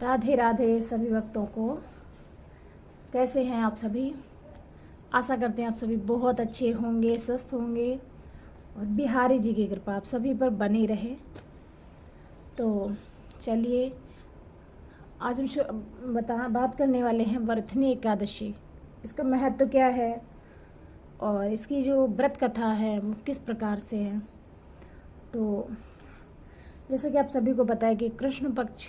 राधे राधे सभी भक्तों को। कैसे हैं आप सभी? आशा करते हैं आप सभी बहुत अच्छे होंगे, स्वस्थ होंगे और बिहारी जी की कृपा आप सभी पर बनी रहे। तो चलिए, आज हम बात करने वाले हैं वर्धनी एकादशी। इसका महत्व क्या है और इसकी जो व्रत कथा है वो किस प्रकार से है। तो जैसे कि आप सभी को पता है कि कृष्ण पक्ष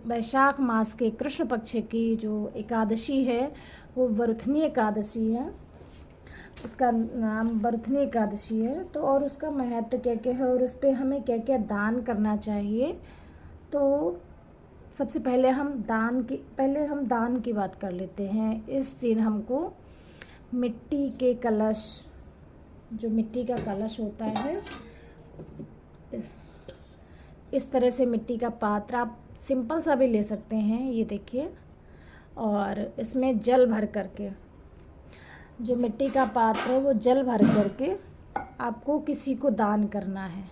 वैशाख मास के कृष्ण पक्ष की जो एकादशी है वो वर्धनी एकादशी है। उसका नाम वर्धनी एकादशी है। तो और उसका महत्व क्या क्या है और उस पर हमें क्या क्या दान करना चाहिए। तो सबसे पहले हम दान की बात कर लेते हैं। इस दिन हमको मिट्टी के कलश, जो मिट्टी का कलश होता है, इस तरह से मिट्टी का पात्र आप सिंपल सा भी ले सकते हैं, ये देखिए। और इसमें जल भर करके, जो मिट्टी का पात्र है वो जल भर करके आपको किसी को दान करना है।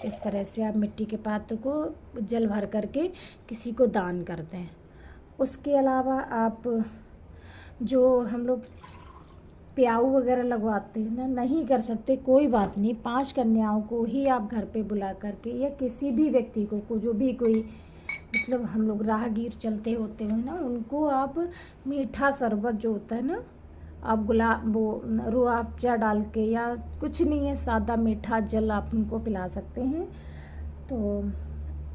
इस तरह से आप मिट्टी के पात्र को जल भर करके किसी को दान कर दें। उसके अलावा आप जो हम लोग प्याऊ वगैरह लगवाते हैं ना, नहीं कर सकते, कोई बात नहीं। 5 कन्याओं को ही आप घर पे बुला करके या किसी भी व्यक्ति को जो भी कोई मतलब हम लोग राहगीर चलते होते हैं ना, उनको आप मीठा शरबत जो होता है ना, आप रूह अफ़ज़ा डाल के या कुछ नहीं है, सादा मीठा जल आप उनको पिला सकते हैं। तो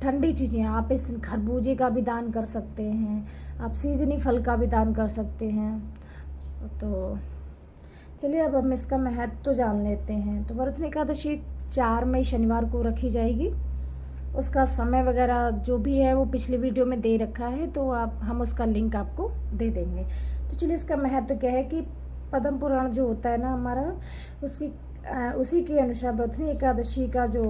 ठंडी चीज़ें आप इस दिन खरबूजे का भी दान कर सकते हैं, आप सीजनी फल का भी दान कर सकते हैं। तो चलिए अब हम इसका महत्व तो जान लेते हैं। तो वर्धनी एकादशी 4 मई शनिवार को रखी जाएगी। उसका समय वगैरह जो भी है वो पिछले वीडियो में दे रखा है, तो हम उसका लिंक आपको दे देंगे। तो चलिए, इसका महत्व क्या है कि पद्म पुराण जो होता है ना हमारा, उसी के अनुसार वर्धनी एकादशी का जो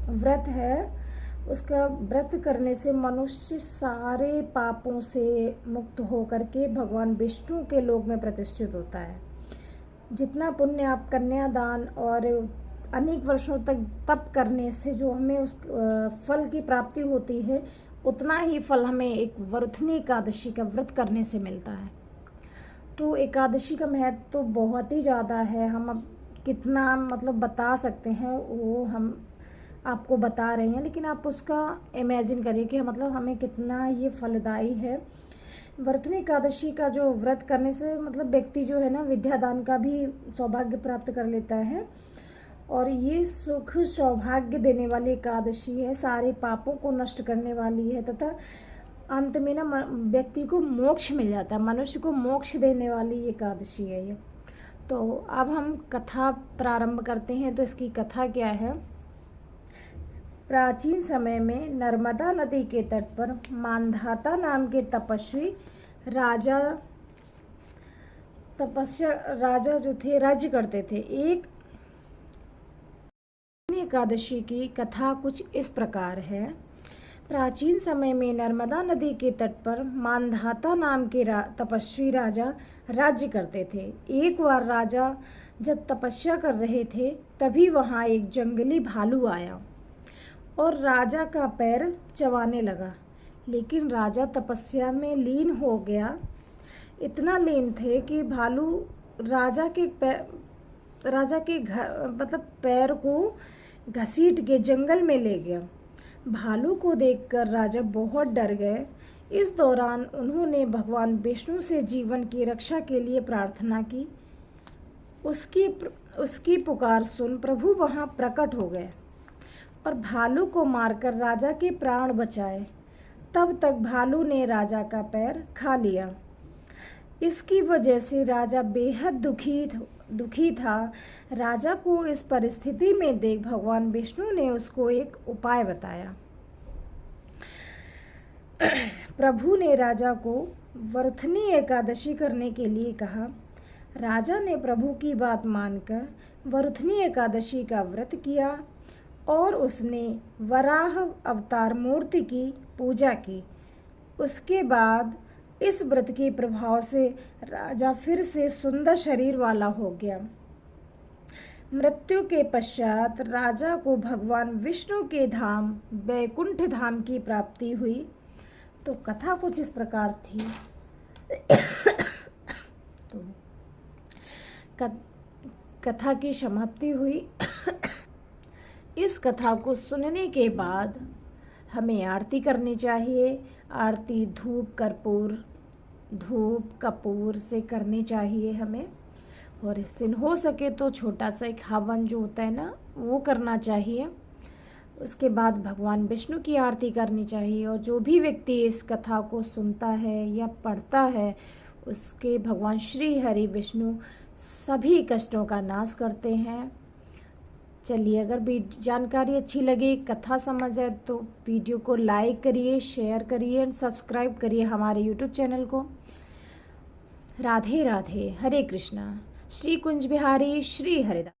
व्रत है, उसका व्रत करने से मनुष्य सारे पापों से मुक्त होकर के भगवान विष्णु के लोक में प्रतिष्ठित होता है। जितना पुण्य आप कन्यादान और अनेक वर्षों तक तप करने से जो हमें उस फल की प्राप्ति होती है, उतना ही फल हमें एक वर्धनी एकादशी का व्रत करने से मिलता है। तो एकादशी का महत्व तो बहुत ही ज़्यादा है। हम अब कितना मतलब बता सकते हैं वो हम आपको बता रहे हैं, लेकिन आप उसका इमेजिन करिए कि मतलब हमें कितना ये फलदायी है। वर्धनी एकादशी का जो व्रत करने से मतलब व्यक्ति जो है ना, विद्यादान का भी सौभाग्य प्राप्त कर लेता है। और ये सुख सौभाग्य देने वाली एकादशी है, सारे पापों को नष्ट करने वाली है, तथा अंत में ना व्यक्ति को मोक्ष मिल जाता है, मनुष्य को मोक्ष देने वाली एकादशी है ये। तो अब हम कथा प्रारंभ करते हैं। तो इसकी कथा क्या है। प्राचीन समय में नर्मदा नदी के तट पर मांधाता नाम के राजा जो थे राज्य करते थे। एक एकादशी की कथा कुछ इस प्रकार है। प्राचीन समय में नर्मदा नदी के तट पर मांधाता नाम के तपस्वी राजा राज्य करते थे। एक बार राजा जब तपस्या कर रहे थे, तभी वहाँ एक जंगली भालू आया और राजा का पैर चबाने लगा। लेकिन राजा तपस्या में लीन हो गया। इतना लीन थे कि भालू राजा के पैर को घसीट के जंगल में ले गया। भालू को देखकर राजा बहुत डर गए। इस दौरान उन्होंने भगवान विष्णु से जीवन की रक्षा के लिए प्रार्थना की। उसकी पुकार सुन प्रभु वहां प्रकट हो गए और भालू को मारकर राजा के प्राण बचाए। तब तक भालू ने राजा का पैर खा लिया। इसकी वजह से राजा बेहद दुखी था। राजा को इस परिस्थिति में देख भगवान विष्णु ने उसको एक उपाय बताया। प्रभु ने राजा को वर्धनी एकादशी करने के लिए कहा। राजा ने प्रभु की बात मानकर वर्धनी एकादशी का व्रत किया और उसने वराह अवतार मूर्ति की पूजा की। उसके बाद इस व्रत के प्रभाव से राजा फिर से सुंदर शरीर वाला हो गया। मृत्यु के पश्चात राजा को भगवान विष्णु के धाम वैकुंठ धाम की प्राप्ति हुई। तो कथा कुछ इस प्रकार थी। तो कथा की समाप्ति हुई। इस कथा को सुनने के बाद हमें आरती करनी चाहिए। आरती धूप कपूर से करनी चाहिए हमें। और इस दिन हो सके तो छोटा सा एक हवन जो होता है ना, वो करना चाहिए। उसके बाद भगवान विष्णु की आरती करनी चाहिए। और जो भी व्यक्ति इस कथा को सुनता है या पढ़ता है, उसके भगवान श्री हरि विष्णु सभी कष्टों का नाश करते हैं। चलिए, अगर भी जानकारी अच्छी लगे, कथा समझ आए, तो वीडियो को लाइक करिए, शेयर करिए एंड सब्सक्राइब करिए हमारे यूट्यूब चैनल को। राधे राधे, हरे कृष्णा। श्री कुंज बिहारी, श्री हरिदास।